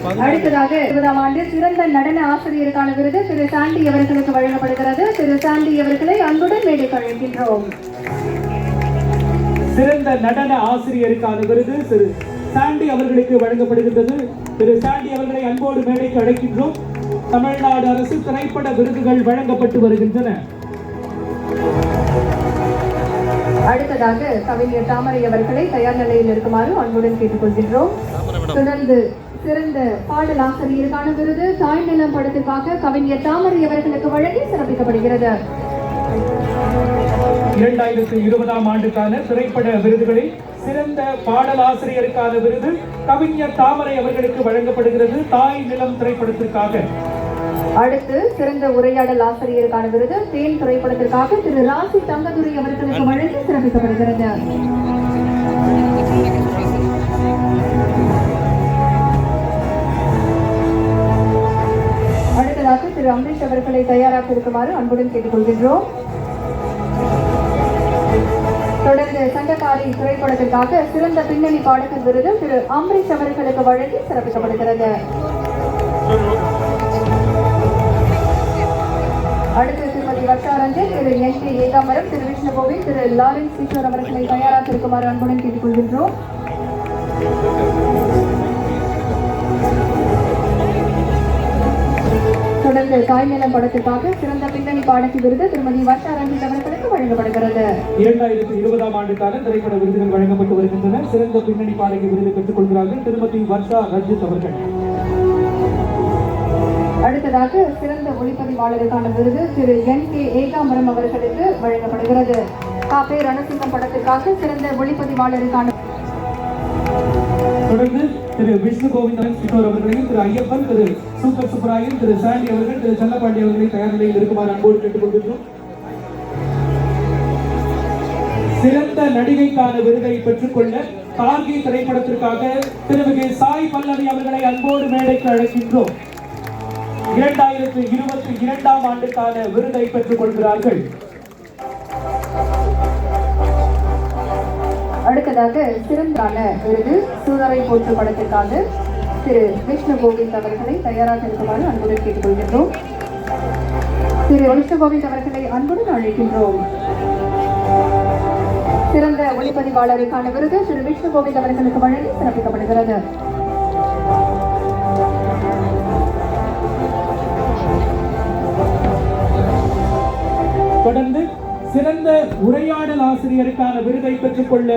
அடுத்ததாக 20ஆம் ஆண்டு சிறந்த நடன ஆசிரியருக்கான விருது திரு சாண்டி அவர்களுக்கு வழங்கப்படுகிறது. திரு சாண்டி அவர்களை அன்புடன் மேடைக்கு அழைக்கின்றோம். சிறந்த நடன ஆசிரியருக்கான விருது திரு சாண்டி அவர்களுக்கு வழங்கப்படுகின்றது. திரு சாண்டி அவர்களை அன்போடு மேடைக்கு அழைக்கின்றோம். தமிழ்நாடு அரசு திரைப்பட விருதுகள் வழங்கப்பட்டு வருகின்றன. அடுத்ததாக கவிஞர் தாமரை அவர்களை தயார் நிலையில் இருக்குமாறு அன்புடன் கேட்டுக்கொள்கின்றோம். தொடர்ந்து சிறந்த பாடலாசிரியருக்கான விருது தாய் நிலம் படத்திற்காக கவிஞர் தாமரை அவர்களுக்கு வழங்கி சிறப்பிக்கப்படுகிறது. 2020ஆம் ஆண்டுக்கான திரைப்பட விருதுகளில் சிறந்த பாடலாசிரியருக்கான விருது கவிஞர் தாமரை அவர்களுக்கு வழங்கப்படுகிறது. தாய் நிலம் திரைப்படத்திற்காக. அடுத்து சிறந்த உரையாடல் ஆசிரியருக்கான விருது தேன் திரைப்படத்திற்காக திரு ராசி தங்கதுரை அவர்களுக்கு வழங்கி சிறப்பிக்கப்படுகிறது. அடுத்ததாக திரு அம்பரீஷ் அவர்களை தயாராக இருக்குமாறு அன்புடன் கேட்டுக்கொள்கின்றோம். தொடர்ந்து சங்ககாரி திரைப்படத்திற்காக சிறந்த பின்னணி பாடகர் விருது திரு அம்பரீஷ் அவர்களுக்கு வழங்கி சிறப்பிக்கப்படுகிறது. அடுத்து திருமதி வர்ஷாரஞ்சன், திரு என் கே ஏகாம்பரம், திரு விஷ்ணுகோவில், திரு லாரன்ஸ் கிஷோர் அவர்களை தயாராக இருக்குமாறு அன்புடன் கேட்டுக்கொள்கின்றோம். தொடர்ந்து தாய் நிலம் படத்திற்காக சிறந்த பின்னணி பாடகி விருது திருமதி வர்ஷாரஞ்சன் அவர்களுக்கு வழங்கப்படுகிறது. 2020ஆம் ஆண்டுக்கான திரைப்பட விருதுகள் வழங்கப்பட்டு வருகின்றன. சிறந்த பின்னணி பாடகி விருது பெற்றுக் கொள்கிறார்கள் திருமதி வர்ஷா ரஞ்சித் அவர்கள். அடுத்ததாக சிறந்த ஒளிப்பதிவாளருக்கான விருது திரு என் கே ஏகாம்பரம் அவர்களுக்கு வழங்கப்படுகிறது. காப்பே ரணசிங்கம் படத்திற்காக சிறந்த ஒளிப்பதிவாளருக்கான தொடர்ந்து திரு விஷ்ணு கோவிந்தன் கிஷோர் அவர்களையும் திரு ஐயப்பன், திரு சூப்பர் சுப்பராயன், திரு சாண்டி அவர்கள், திரு செல்லப்பாண்டி அவர்களை தயார் நிலையில் இருக்குமாறு அன்போடு கேட்டுக்கொள்கின்றோம். சிறந்த நடிகைக்கான விருதை பெற்றுக்கொள்ள கார்கி திரைப்படத்திற்காக திருமிகு சாய் பல்லவி அவர்களை அன்போடு மேடைக்கு அழைக்கின்றோம். 2022ஆம் ஆண்டுக்கான விருதை பெற்றுக் கொள்கிறார்கள். அடுத்ததாக சிறந்தான விருது சூரரை போற்று படத்திற்காக திரு விஷ்ணு கோவிந்த் அவர்களை தயாராக இருக்குமாறு அன்புடன் கேட்டுக்கொள்கின்றோம். திரு விஷ்ணு கோவிந்த் அவர்களை அன்புடன் அழைக்கின்றோம். சிறந்த ஒளிப்பதிவாளருக்கான விருது திரு விஷ்ணு கோவிந்த் அவர்களுக்கு வழங்கி சிறப்பிக்கப்படுகிறது. தொடர்ந்து சிறந்த உரையாடல் ஆசிரியருக்கான விருதை பெற்றுக் கொள்ள